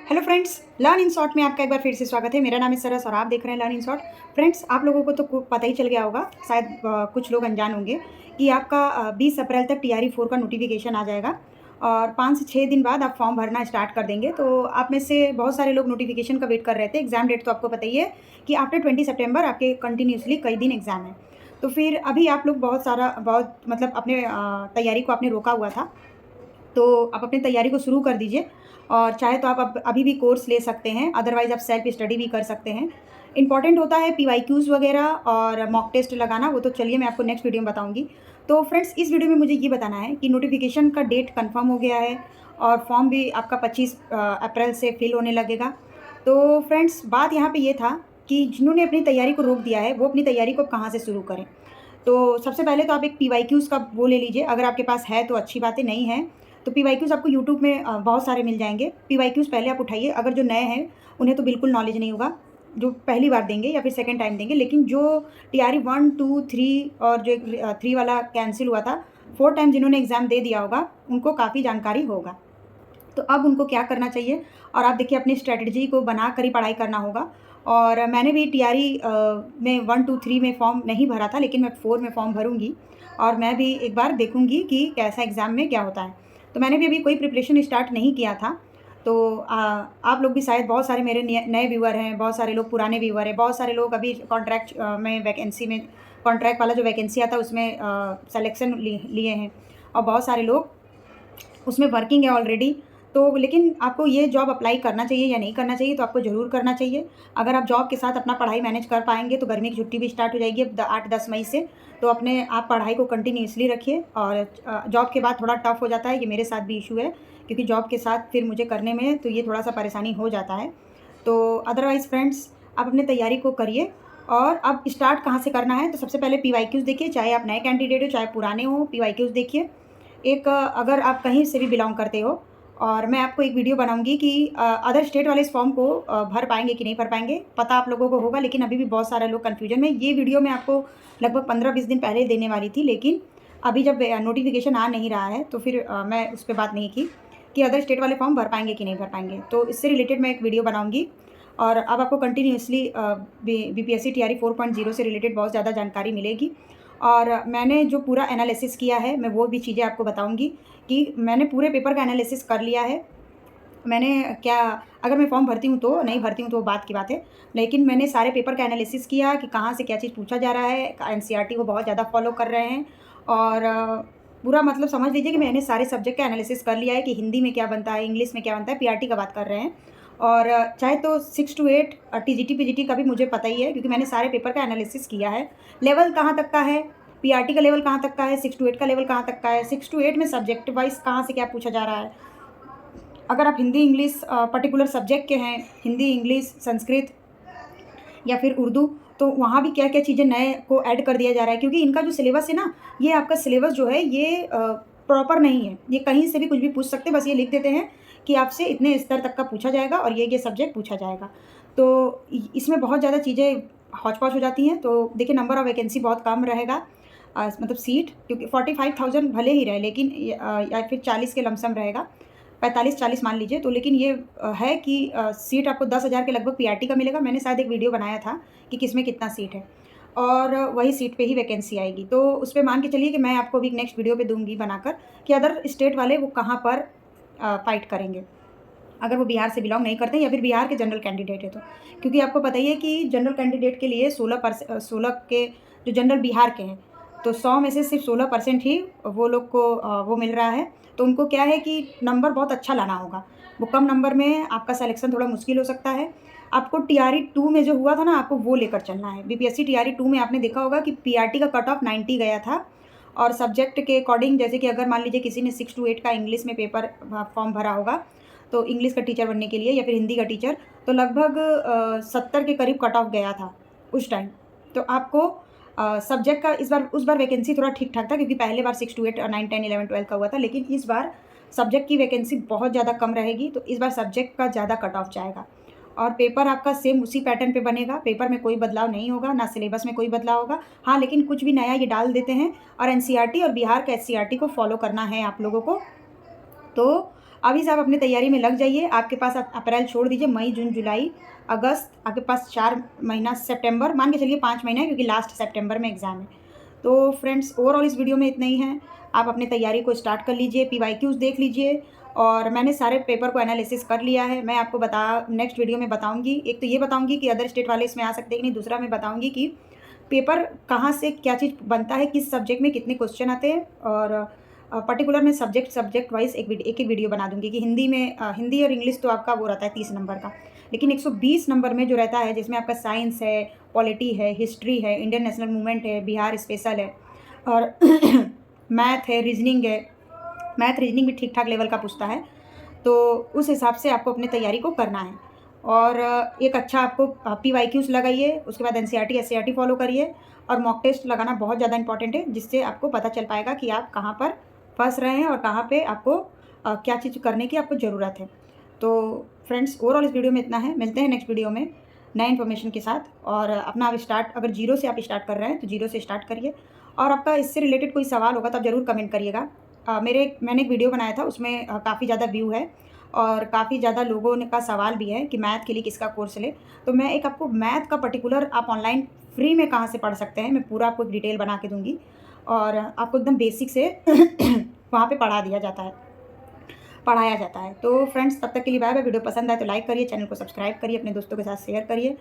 Hello friends, learn in short में आपका एक बार फिर से स्वागत है। मेरा नाम है सरस और आप देख रहे हैं लर्न इन शॉर्ट। फ्रेंड्स, आप लोगों को तो पता ही चल गया होगा, शायद कुछ लोग अनजान होंगे कि आपका 20 अप्रैल तक टीआरई 4 का नोटिफिकेशन आ जाएगा और 5 से 6 दिन बाद आप फॉर्म भरना स्टार्ट कर देंगे। तो आप में से बहुत सारे लोग नोटिफिकेशन का वेट कर रहे थे। एग्जाम डेट तो आपको पता ही है कि आफ्टर 20 सितंबर आपके कंटिन्यूसली कई दिन एग्जाम है। तो फिर अभी आप लोग बहुत मतलब अपने तैयारी को आपने रोका हुआ था, तो आप अपनी तैयारी को शुरू कर दीजिए। और चाहे तो आप अब अभी भी कोर्स ले सकते हैं, अदरवाइज़ आप सेल्फ स्टडी भी कर सकते हैं। इंपॉर्टेंट होता है पीवाईक्यूज़ वगैरह और मॉक टेस्ट लगाना, वो तो चलिए मैं आपको नेक्स्ट वीडियो में बताऊंगी। तो फ्रेंड्स, इस वीडियो में मुझे ये बताना है कि नोटिफिकेशन का डेट कंफर्म हो गया है और फॉर्म भी आपका 25 अप्रैल से फिल होने लगेगा। तो फ्रेंड्स, बात यहाँ पे ये था कि जिन्होंने अपनी तैयारी को रोक दिया है वो अपनी तैयारी को कहाँ से शुरू करें। तो सबसे पहले तो आप एक पीवाईक्यूज़ का वो ले लीजिए, अगर आपके पास है तो अच्छी बात है, नहीं है तो पीवाईक्यूज़ आपको यूट्यूब में बहुत सारे मिल जाएंगे। पीवाईक्यूज़ पहले आप उठाइए। अगर जो नए हैं उन्हें तो बिल्कुल नॉलेज नहीं होगा, जो पहली बार देंगे या फिर सेकंड टाइम देंगे, लेकिन जो टीआरई 1, 2, 3 और जो 3 वाला कैंसिल हुआ था, 4 टाइम जिन्होंने एग्ज़ाम दे दिया होगा उनको काफ़ी जानकारी होगा। तो अब उनको क्या करना चाहिए, और आप देखिए अपनी स्ट्रैटेजी को बना कर ही पढ़ाई करना होगा। और मैंने भी टीआरई में 1, 2, 3 में फॉर्म नहीं भरा था, लेकिन मैं 4 में फॉर्म भरूँगी और मैं भी एक बार देखूँगी कि कैसा एग्ज़ाम में क्या होता है। तो मैंने भी अभी कोई प्रिपरेशन स्टार्ट नहीं किया था। तो आप लोग भी शायद बहुत सारे मेरे नए व्यूअर हैं, बहुत सारे लोग पुराने व्यूअर हैं, बहुत सारे लोग अभी कॉन्ट्रैक्ट में वैकेंसी में कॉन्ट्रैक्ट वाला जो वैकेंसी आता है उसमें सेलेक्शन लिए हैं और बहुत सारे लोग उसमें वर्किंग है ऑलरेडी। तो लेकिन आपको ये जॉब अप्लाई करना चाहिए या नहीं करना चाहिए, तो आपको ज़रूर करना चाहिए। अगर आप जॉब के साथ अपना पढ़ाई मैनेज कर पाएंगे तो गर्मी की छुट्टी भी स्टार्ट हो जाएगी अब 8-10 मई से। तो अपने आप पढ़ाई को कंटिन्यूसली रखिए। और जॉब के बाद थोड़ा टफ हो जाता है, ये मेरे साथ भी इशू है, क्योंकि जॉब के साथ फिर मुझे करने में तो ये थोड़ा सा परेशानी हो जाता है। तो अदरवाइज़ फ्रेंड्स, आप अपनी तैयारी को करिए। और अब स्टार्ट कहाँ से करना है, तो सबसे पहले पीवाईक्यूज़ देखिए, चाहे आप नए कैंडिडेट हो चाहे पुराने हो, पीवाईक्यूज़ देखिए। एक अगर आप कहीं से भी बिलोंग करते हो, और मैं आपको एक वीडियो बनाऊंगी कि अदर स्टेट वाले इस फॉर्म को भर पाएंगे कि नहीं भर पाएंगे। पता आप लोगों को होगा, लेकिन अभी भी बहुत सारे लोग कन्फ्यूजन में। ये वीडियो मैं आपको लगभग 15-20 दिन पहले देने वाली थी, लेकिन अभी जब नोटिफिकेशन आ नहीं रहा है तो फिर मैं उस पर बात नहीं की कि अदर स्टेट वाले फॉर्म भर पाएंगे कि नहीं भर पाएंगे। तो इससे रिलेटेड मैं एक वीडियो बनाऊंगी। और अब आपको कंटिन्यूसली बीपीएससी टीआरई 4.0 से रिलेटेड बहुत ज़्यादा जानकारी मिलेगी। और मैंने जो पूरा एनालिसिस किया है मैं वो भी चीज़ें आपको बताऊंगी कि मैंने पूरे पेपर का एनालिसिस कर लिया है। मैंने क्या, अगर मैं फॉर्म भरती हूँ तो, नहीं भरती हूँ तो बात की बात है, लेकिन मैंने सारे पेपर का एनालिसिस किया कि कहाँ से क्या चीज़ पूछा जा रहा है। एनसीईआरटी को बहुत ज़्यादा फॉलो कर रहे हैं। और पूरा मतलब समझ लीजिए कि मैंने सारे सब्जेक्ट का एनालिसिस कर लिया है कि हिंदी में क्या बनता है, इंग्लिश में क्या बनता है, पीआरटी का बात कर रहे हैं। और चाहे तो 6 to 8 टीजीटी पीजीटी का भी मुझे पता ही है, क्योंकि मैंने सारे पेपर का एनालिसिस किया है। लेवल कहाँ तक का है, पीआरटी का लेवल कहाँ तक का है, 6 to 8 का लेवल कहाँ तक का है, 6 to 8 में सब्जेक्ट वाइज कहाँ से क्या पूछा जा रहा है। अगर आप हिंदी इंग्लिश पर्टिकुलर सब्जेक्ट के हैं, हिंदी इंग्लिश संस्कृत या फिर उर्दू, तो वहाँ भी क्या क्या चीज़ें नए को ऐड कर दिया जा रहा है। क्योंकि इनका जो सिलेबस है ना, ये आपका सिलेबस जो है ये प्रॉपर नहीं है। ये कहीं से भी कुछ भी पूछ सकते हैं, बस ये लिख देते हैं कि आपसे इतने स्तर तक का पूछा जाएगा और ये सब्जेक्ट पूछा जाएगा। तो इसमें बहुत ज़्यादा चीज़ें हौच पौच हो जाती हैं। तो देखिए, नंबर ऑफ़ वैकेंसी बहुत कम रहेगा, मतलब सीट, क्योंकि 45,000 भले ही रहे, लेकिन या फिर 40 के लमसम रहेगा, 45-40 मान लीजिए। तो लेकिन ये है कि सीट आपको 10,000 के लगभग पीआरटी का मिलेगा। मैंने शायद एक वीडियो बनाया था कि किस में कितना सीट है, और वही सीट पे ही वैकेंसी आएगी। तो उस पे मान के चलिए कि मैं आपको भी नेक्स्ट वीडियो पे दूँगी बनाकर कि अदर स्टेट वाले वो कहाँ पर फ़ाइट करेंगे, अगर वो बिहार से बिलॉन्ग नहीं करते या फिर बिहार के जनरल कैंडिडेट है तो। क्योंकि आपको पता ही है कि जनरल कैंडिडेट के लिए 16 के जो जनरल बिहार के हैं, तो 100 में से सिर्फ 16% ही वो लोग को वो मिल रहा है। तो उनको क्या है कि नंबर बहुत अच्छा लाना होगा। वो कम नंबर में आपका सिलेक्शन थोड़ा मुश्किल हो सकता है। आपको टीआरई 2 में जो हुआ था ना, आपको वो लेकर चलना है। बीपीएससी टीआरई 2 में आपने देखा होगा कि पीआरटी का कट ऑफ 90 गया था। और सब्जेक्ट के अकॉर्डिंग, जैसे कि अगर मान लीजिए किसी ने 6 to 8 का इंग्लिश में पेपर फॉर्म भरा होगा, तो इंग्लिश का टीचर बनने के लिए या फिर हिंदी का टीचर, तो लगभग 70 के करीब कट ऑफ गया था उस टाइम। तो आपको सब्जेक्ट का उस बार वैकेंसी थोड़ा ठीक ठाक था, क्योंकि पहले बार 6 to 8 9, 10, 11, 12 का हुआ था। लेकिन इस बार सब्जेक्ट की वैकेंसी बहुत ज़्यादा कम रहेगी, तो इस बार सब्जेक्ट का ज़्यादा कट ऑफ जाएगा। और पेपर आपका सेम उसी पैटर्न पे बनेगा, पेपर में कोई बदलाव नहीं होगा, ना सिलेबस में कोई बदलाव होगा। हाँ, लेकिन कुछ भी नया ये डाल देते हैं। और एनसीईआरटी और बिहार का एससीईआरटी को फॉलो करना है आप लोगों को। तो अभी से आप अपनी तैयारी में लग जाइए। आपके पास अप्रैल छोड़ दीजिए, मई, जून, जुलाई, अगस्त, आपके पास 4 महीना, सितंबर मान के चलिए 5 महीना है, क्योंकि लास्ट सितंबर में एग्ज़ाम है। तो फ्रेंड्स, ओवरऑल इस वीडियो में इतना ही है। आप अपनी तैयारी को स्टार्ट कर लीजिए, पीवाईक्यूज़ देख लीजिए, और मैंने सारे पेपर को एनालिसिस कर लिया है। मैं आपको नेक्स्ट वीडियो में बताऊँगी। एक तो ये बताऊँगी कि अदर स्टेट वाले इसमें आ सकते हैं कि नहीं, दूसरा मैं बताऊँगी कि पेपर कहाँ से क्या चीज़ बनता है, किस सब्जेक्ट में कितने क्वेश्चन आते हैं, और पर्टिकुलर मैं सब्जेक्ट वाइज़ एक वीडियो बना दूँगी कि हिंदी में हिंदी और इंग्लिश तो आपका वो रहता है 30 नंबर का, लेकिन 120 नंबर में जो रहता है, जिसमें आपका साइंस है, पॉलिटी है, हिस्ट्री है, इंडियन नेशनल मूवमेंट है, बिहार स्पेशल है, और मैथ है, रीजनिंग है। मैथ रीजनिंग भी ठीक-ठाक लेवल का पूछता है, तो उस हिसाब से आपको अपनी तैयारी को करना है। और एक अच्छा आपको पीवाईक्यूज़ लगाइए, उसके बाद एनसीईआरटी, एससीईआरटी फॉलो करिए, और मॉक टेस्ट लगाना बहुत ज़्यादा इंपॉर्टेंट है, जिससे आपको पता चल पाएगा कि आप कहाँ पर फँस रहे हैं और कहाँ पे आपको क्या चीज़ करने की आपको ज़रूरत है। तो फ्रेंड्स, ओवरऑल इस वीडियो में इतना है। मिलते हैं नेक्स्ट वीडियो में नए इन्फॉर्मेशन के साथ। और अपना आप अगर जीरो से आप स्टार्ट कर रहे हैं तो जीरो से स्टार्ट करिए, और आपका इससे रिलेटेड कोई सवाल होगा तो आप ज़रूर कमेंट करिएगा। मैंने एक वीडियो बनाया था, उसमें काफ़ी ज़्यादा व्यू है, और काफ़ी ज़्यादा लोगों ने का सवाल भी है कि मैथ के लिए किसका कोर्स लें। तो मैं एक आपको मैथ का पर्टिकुलर आप ऑनलाइन फ्री में कहाँ से पढ़ सकते हैं, मैं पूरा आपको एक डिटेल बना के दूँगी, और आपको एकदम बेसिक से वहाँ पे पढ़ाया जाता है। तो फ्रेंड्स, तब तक के लिए बाय बाय। वीडियो पसंद आए तो लाइक करिए, चैनल को सब्सक्राइब करिए, अपने दोस्तों के साथ शेयर करिए।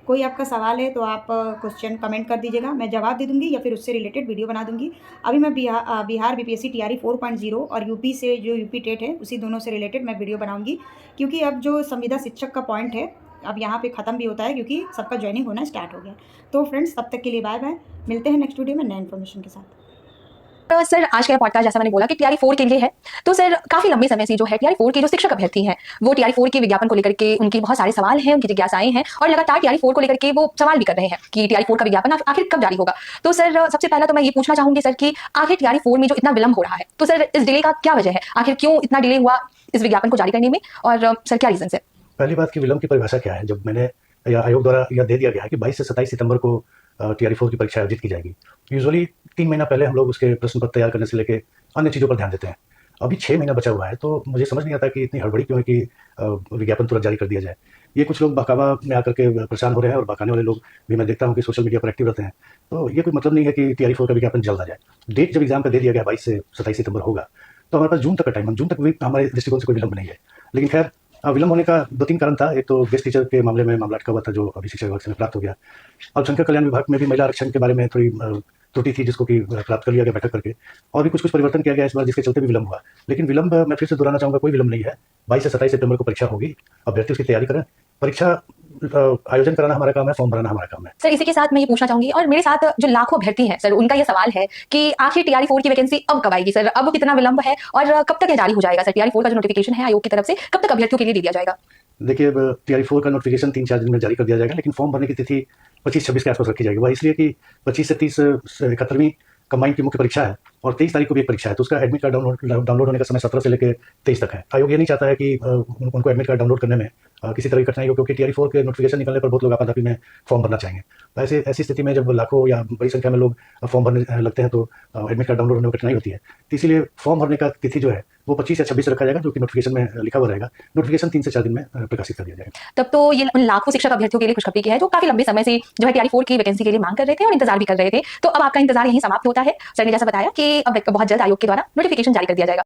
कोई आपका सवाल है तो आप क्वेश्चन कमेंट कर दीजिएगा, मैं जवाब दे दूँगी, या फिर उससे रिलेटेड वीडियो बना दूँगी। अभी मैं बिहार बीपीएससी टीआरई 4.0 और यूपी से जो यूपी टेट है, उसी दोनों से रिलेटेड मैं वीडियो बनाऊँगी, क्योंकि अब जो संविदा शिक्षक का पॉइंट है, अब यहाँ पे ख़त्म भी होता है, क्योंकि सबका जॉइनिंग होना स्टार्ट हो गया। तो फ्रेंड्स, तब तक के लिए बाय बाय। मिलते हैं नेक्स्ट वीडियो में नए इन्फॉर्मेशन के साथ। सर आज का पॉडकास्ट जैसा मैंने बोला कि टीआरई 4 के लिए है। तो सर काफी लंबे समय से जो है टीआरई 4 के जो शिक्षक अभ्यर्थी हैं वो टीआरई 4 के विज्ञापन को लेकर के उनकी बहुत सारे सवाल हैं, उनकी जिज्ञासाएं हैं, और लगातार टीआरई 4 को लेकर के वो सवाल भी कर रहे हैं कि टीआरई 4 का विज्ञापन आखिर कब जारी होगा। तो सर सबसे पहला तो मैं ये पूछना चाहूंगी सर कि आखिर टीआरई 4 में जो इतना विलंब हो रहा है, तो सर इस डिले का क्या वजह है, आखिर क्यों इतना डिले हुआ इस विज्ञापन को जारी करने में, और सर क्या रीजन है? पहली बात की विलंब की परिभाषा क्या है। जब मैंने या आयोग द्वारा यह दे दिया गया है कि 22 से 27 सितंबर को टीआरई 4 की परीक्षा आयोजित की जाएगी, यूजुअली 3 महीना पहले हम लोग उसके प्रश्न पत्र तैयार करने से लेकर अन्य चीज़ों पर ध्यान देते हैं। अभी 6 महीना बचा हुआ है, तो मुझे समझ नहीं आता कि इतनी हड़बड़ी क्यों है कि विज्ञापन तुरंत जारी कर दिया जाए। ये कुछ लोग बहकावा में आकर के परेशान हो रहे हैं, और बहकाने वाले लोग भी मैं देखता हूँ कि सोशल मीडिया पर एक्टिव रहते हैं। तो ये कोई मतलब नहीं है कि टीआरई 4 का विज्ञापन जल्द आ जाए। डेट जब एग्जाम का दे दिया गया 22 से 27 सितंबर होगा, तो हमारे पास जून तक का टाइम है। जून तक भी हमारे दृष्टिकोण से कोई विलंब नहीं है। लेकिन खैर, विलंब होने का 2-3 कारण था। एक तो गेस्ट टीचर के मामले में मामला अटका हुआ था, जो अभी शिक्षा विभाग से प्राप्त हो गया। अल्पसंख्यक कल्याण विभाग में भी महिला आरक्षण के बारे में थोड़ी त्रुटि थी, जिसको कि प्राप्त कर लिया गया बैठक करके, और भी कुछ परिवर्तन किया गया इस बार, जिसके चलते भी विलंब हुआ। लेकिन विलंब मैं फिर से दोहराना चाहूँगा, कोई विलंब नहीं है। 22 से 27 सितंबर को परीक्षा होगी, अभ्यर्थी उसकी तैयारी करें। परीक्षा आयोजन कराना हमारा काम है, फॉर्म भरना हमारा काम है। सर इसी के साथ मैं ये पूछना चाहूंगी, और मेरे साथ जो लाखों अभ्यर्थी हैं सर, उनका ये सवाल है कि आखिर टीआरई 4 की वैकेंसी अब कब आएगी सर, अब कितना विलंब है, और कब तक ये जारी हो जाएगा सर? टीआरई 4 का जो नोटिफिकेशन है आयोग की तरफ से कब तक अभ्यर्थियों के लिए दे दिया जाएगा? देखिए, अब टीआरई 4 का नोटिफिकेशन 3-4 दिन में जारी कर दिया जाएगा, लेकिन फॉर्म भरने की तिथि 25-26 के आसपास रखी जाएगी। वह इसलिए कि 25 से 30 71वीं कंबाइंड की मुख्य परीक्षा है, और 23 तारीख को भी एक परीक्षा है, तो उसका एडमिट कार्ड डाउनलोड होने का समय 17 से लेकर 23 तक है। आयोग ये नहीं चाहता है कि उनको एडमिट कार्ड डाउनलोड करने में किसी तरह की कठिनाई हो, क्योंकि टीआरई 4 के नोटिफिकेशन निकलने पर बहुत लोग आपाधापी में फॉर्म भरना चाहेंगे। तो ऐसी स्थिति में जब लाखों या बड़ी संख्या में लोग फॉर्म भरने लगते हैं, तो एडमिट कार्ड डाउनलोड होने में कठिनाई होती है। तो इसीलिए फॉर्म भरने का तिथि जो है वो 25 या 26 रखा जाएगा, जो कि नोटिफिकेशन में लिखा हुआ रहेगा। नोटिफिकेशन 3 से 4 दिन में प्रकाशित कर दिया जाएगा। तब तो ये उन लाखों शिक्षक अभ्यर्थियों के लिए खुशखबरी की है जो काफी लंबे समय से जो है टीआरई 4 की वैकेंसी के लिए मांग कर रहे थे और इंतजार भी कर रहे थे। तो अब आपका इंतजार यहीं समाप्त होता है। सर ने जैसा बताया कि अब बहुत जल्द आयोग के द्वारा नोटिफिकेशन जारी कर दिया जाएगा।